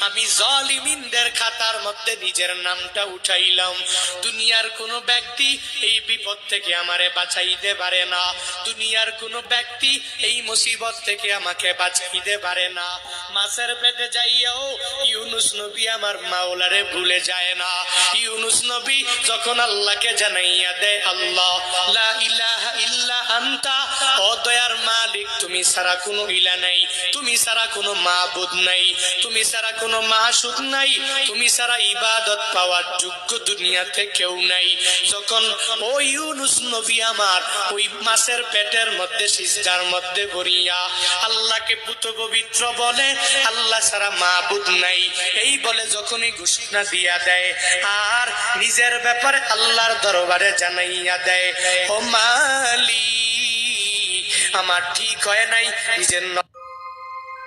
আমি জালিমিনদের খাতার মধ্যে নিজের নামটা উঠাইলাম। দুনিয়ার কোন ব্যক্তি এই বিপদ থেকে আমারে বাঁচাইতে পারে না, দুনিয়ার কোন ব্যক্তি এই মুসিবত থেকে আমাকে বাঁচাইতে পারে না। মাছের পেটে যাইয়াও ইউনুস নবী আমার মাওলারে ভুলে যায় না। ইউনুস নবী যখন আল্লাহকে জানাইয়া দেয়, আল্লাহ লা ইলাহা ইল্লা আনতা, ও দয়ার মালিক তুমি ছাড়া কোনো ইলা নাই, তুমি ছাড়া কোনো মাবুদ নাই, তুমি ছাড়া কোনো মাসুদ নাই, তুমি ছাড়া ইবাদত পাওয়ার যোগ্য দুনিয়াতে কেউ নাই। যখন ওই ইউনুস নবী আমার ওই মাছের পেটের মধ্যে সিজদার মধ্যে পড়িয়া আল্লাহকে পুত পবিত্র বলে, আল্লাহ ছাড়া মাবুদ নাই এই বলে যখনই ঘোষণা দিয়া দেয় আর নিজের ব্যাপারে আল্লাহর দরবারে জানাইয়া দেয়, ও মালিক আমার ঠিক হয় নাই, নিজের